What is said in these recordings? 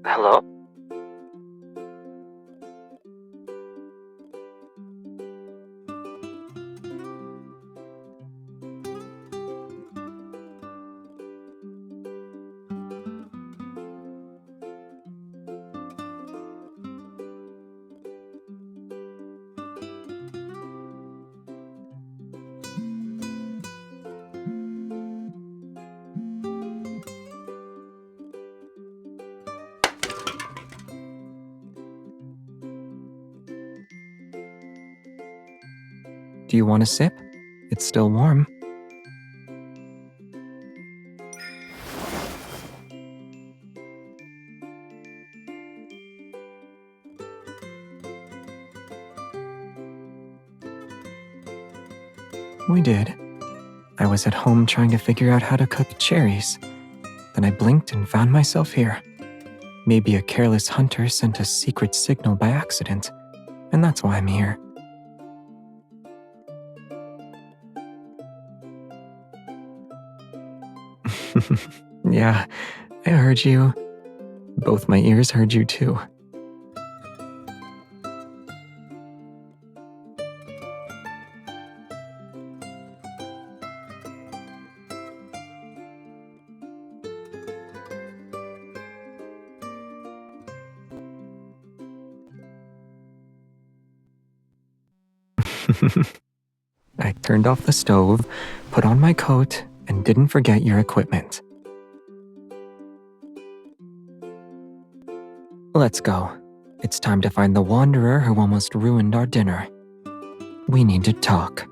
Hello? Do you want a sip? It's still warm. We did. I was at home trying to figure out how to cook cherries. Then I blinked and found myself here. Maybe a careless hunter sent a secret signal by accident, and that's why I'm here. Yeah, I heard you. Both my ears heard you too. I turned off the stove, put on my coat, and didn't forget your equipment. Let's go. It's time to find the wanderer who almost ruined our dinner. We need to talk.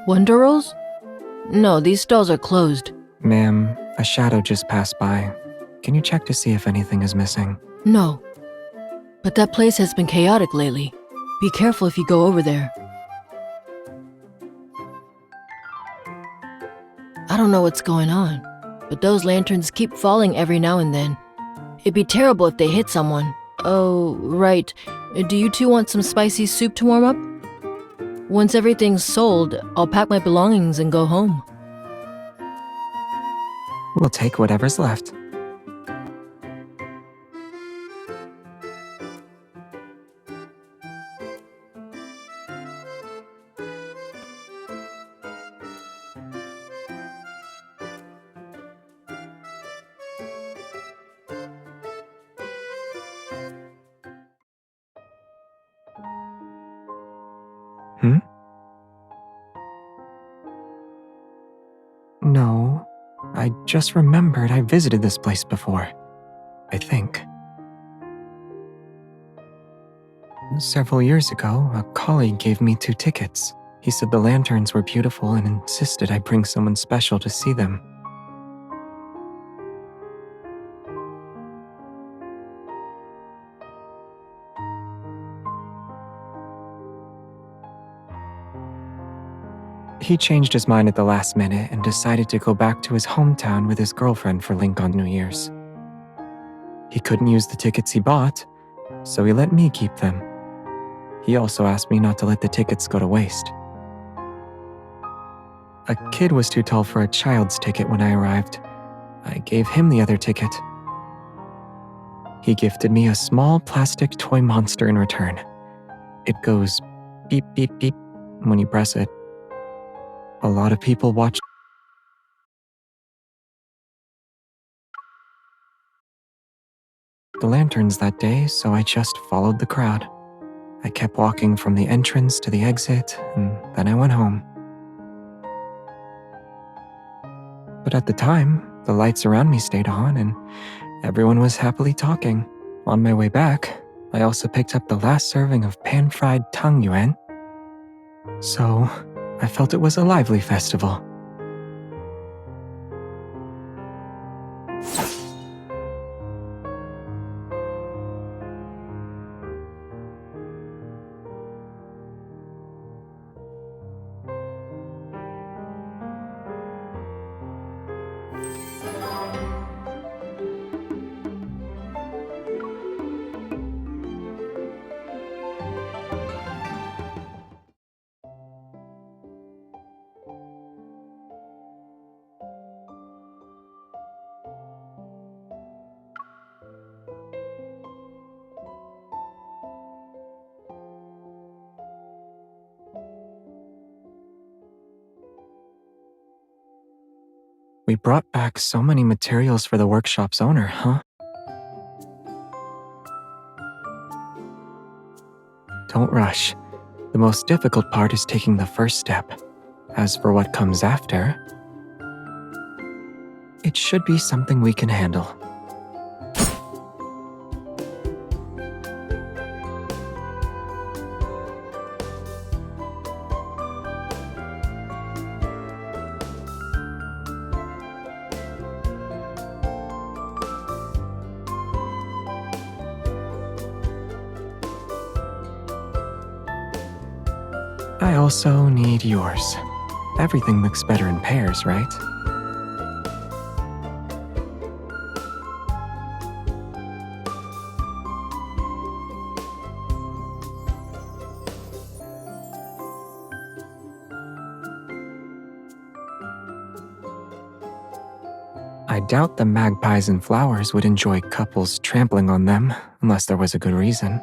Wanderers? No, these stalls are closed. Ma'am, a shadow just passed by. Can you check to see if anything is missing? No. But that place has been chaotic lately. Be careful if you go over there. I don't know what's going on, but those lanterns keep falling every now and then. It'd be terrible if they hit someone. Oh, right. Do you two want some spicy soup to warm up? Once everything's sold, I'll pack my belongings and go home. We'll take whatever's left. No, I just remembered I visited this place before. I think. Several years ago, a colleague gave me 2 tickets. He said the lanterns were beautiful and insisted I bring someone special to see them. He changed his mind at the last minute and decided to go back to his hometown with his girlfriend for Lincoln New Year's. He couldn't use the tickets he bought, so he let me keep them. He also asked me not to let the tickets go to waste. A kid was too tall for a child's ticket when I arrived. I gave him the other ticket. He gifted me a small plastic toy monster in return. It goes beep, beep, beep when you press it. A lot of people watched the lanterns that day, so I just followed the crowd. I kept walking from the entrance to the exit, and then I went home. But at the time, the lights around me stayed on, and everyone was happily talking. On my way back, I also picked up the last serving of pan-fried tang yuan. So, I felt it was a lively festival. We brought back so many materials for the workshop's owner, huh? Don't rush. The most difficult part is taking the first step. As for what comes after, it should be something we can handle. I also need yours. Everything looks better in pairs, right? I doubt the magpies and flowers would enjoy couples trampling on them unless there was a good reason.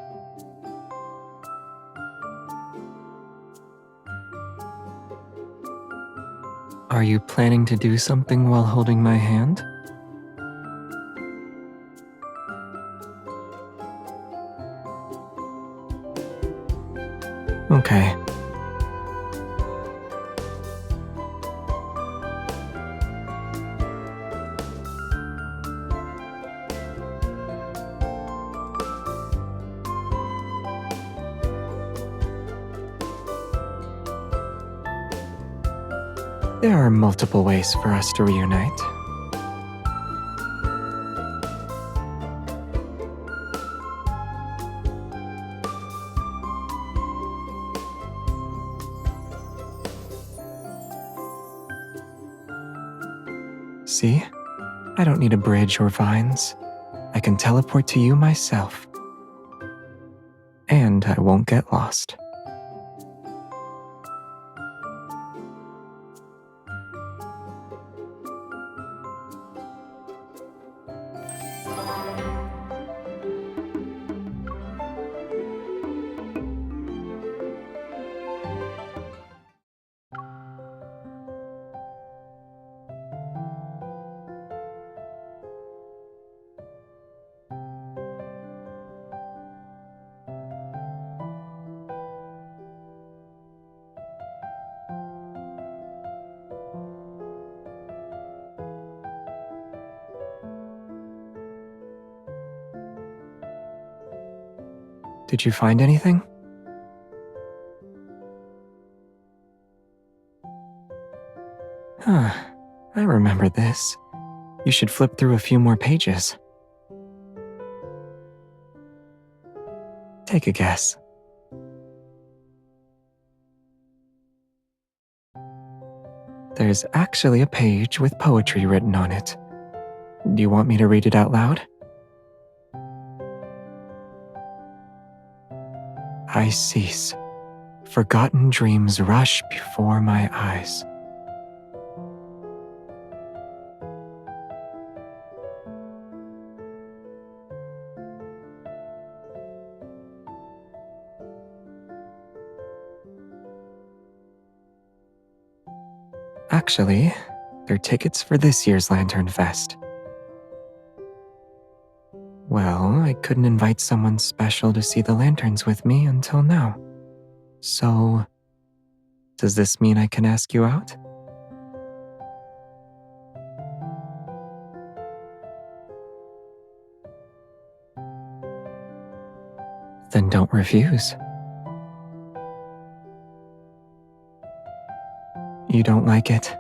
Are you planning to do something while holding my hand? Okay. There are multiple ways for us to reunite. See? I don't need a bridge or vines. I can teleport to you myself. And I won't get lost. Did you find anything? Huh, I remember this. You should flip through a few more pages. Take a guess. There's actually a page with poetry written on it. Do you want me to read it out loud? I cease. Forgotten dreams rush before my eyes. Actually, they're tickets for this year's Lantern Fest. Well, I couldn't invite someone special to see the lanterns with me until now. So, does this mean I can ask you out? Then don't refuse. You don't like it?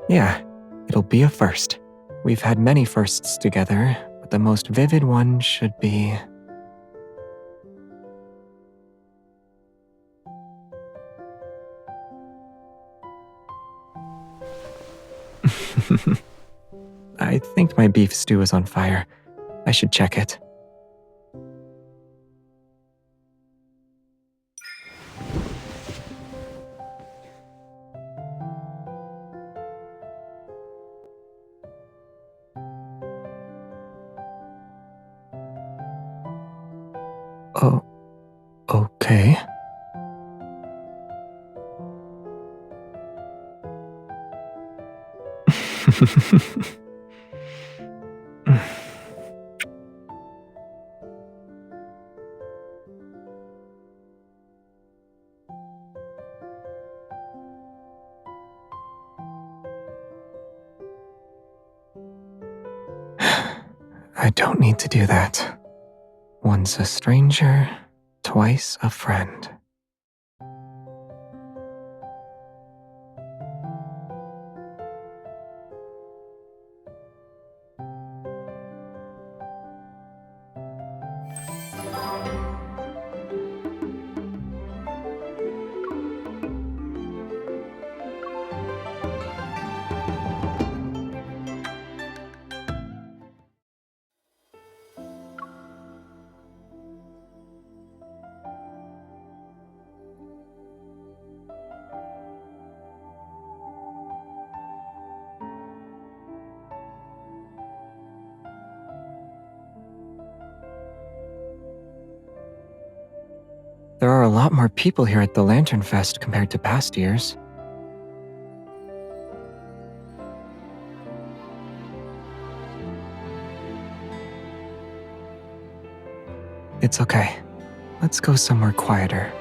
Yeah, it'll be a first. We've had many firsts together, but the most vivid one should be... I think my beef stew is on fire. I should check it. Oh, okay. I don't need to do that. Once a stranger, twice a friend. There are a lot more people here at the Lantern Fest compared to past years. It's okay. Let's go somewhere quieter.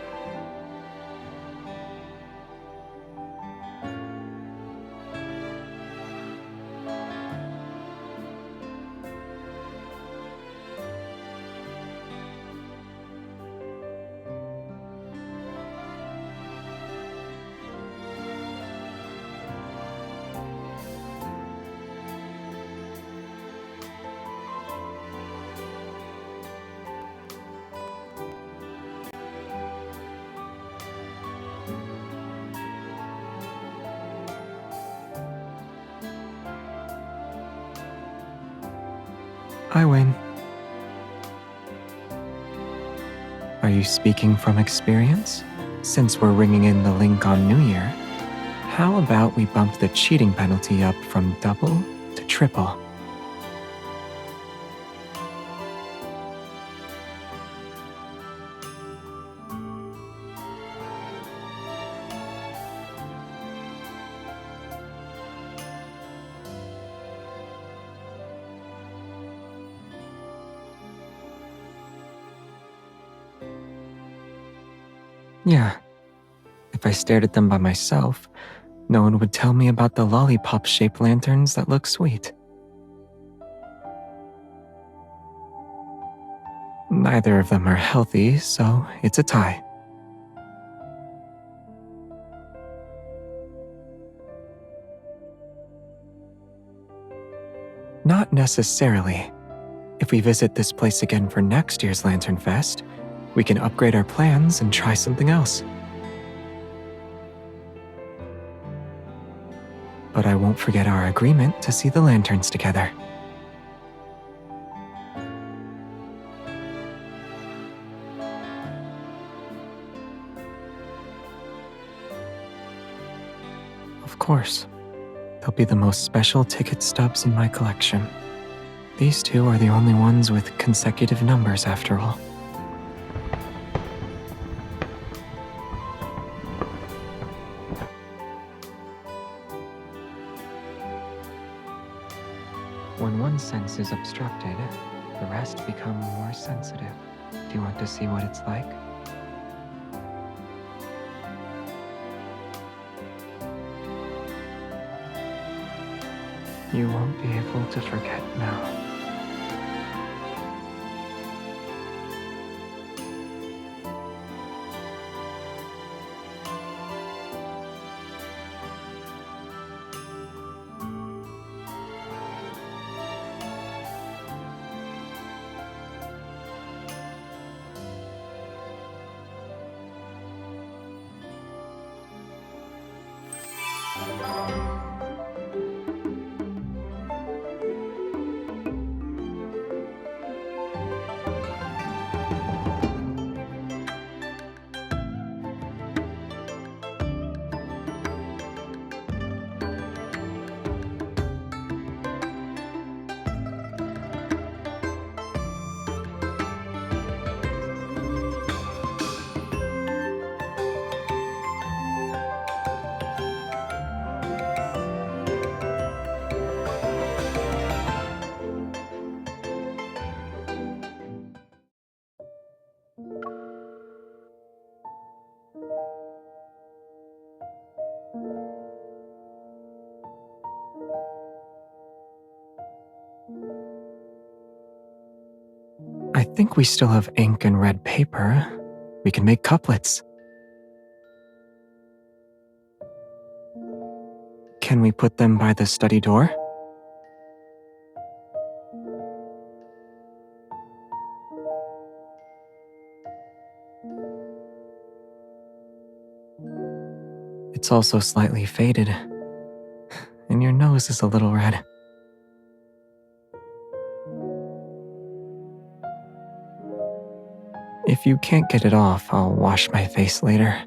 I win. Are you speaking from experience? Since we're ringing in the link on New Year, how about we bump the cheating penalty up from double to triple? Yeah. If I stared at them by myself, no one would tell me about the lollipop-shaped lanterns that look sweet. Neither of them are healthy, so it's a tie. Not necessarily. If we visit this place again for next year's Lantern Fest, we can upgrade our plans and try something else. But I won't forget our agreement to see the lanterns together. Of course. They'll be the most special ticket stubs in my collection. These two are the only ones with consecutive numbers after all. When one sense is obstructed, the rest become more sensitive. Do you want to see what it's like? You won't be able to forget now. I think we still have ink and red paper. We can make couplets. Can we put them by the study door? It's also slightly faded, and your nose is a little red. If you can't get it off, I'll wash my face later.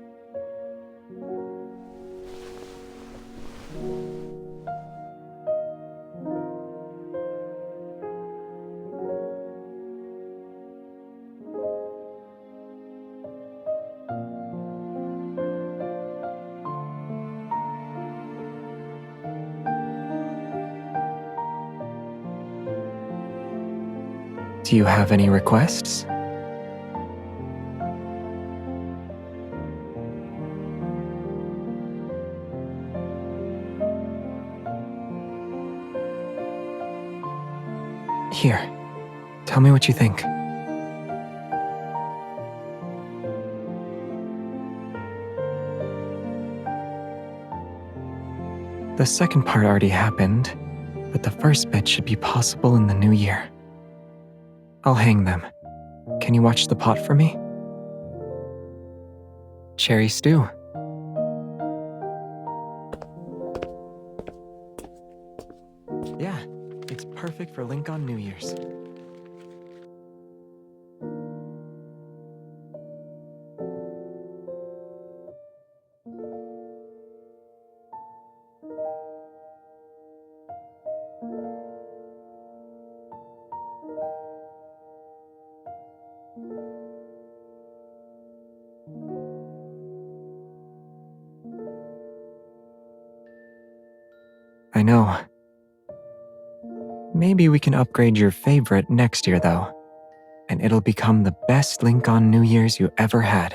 Do you have any requests? Here, tell me what you think. The second part already happened, but the first bit should be possible in the new year. I'll hang them. Can you watch the pot for me? Cherry stew. Yeah, it's perfect for Link on New Year's. I know. Maybe we can upgrade your favorite next year, though, and it'll become the best Link on New Year's you ever had.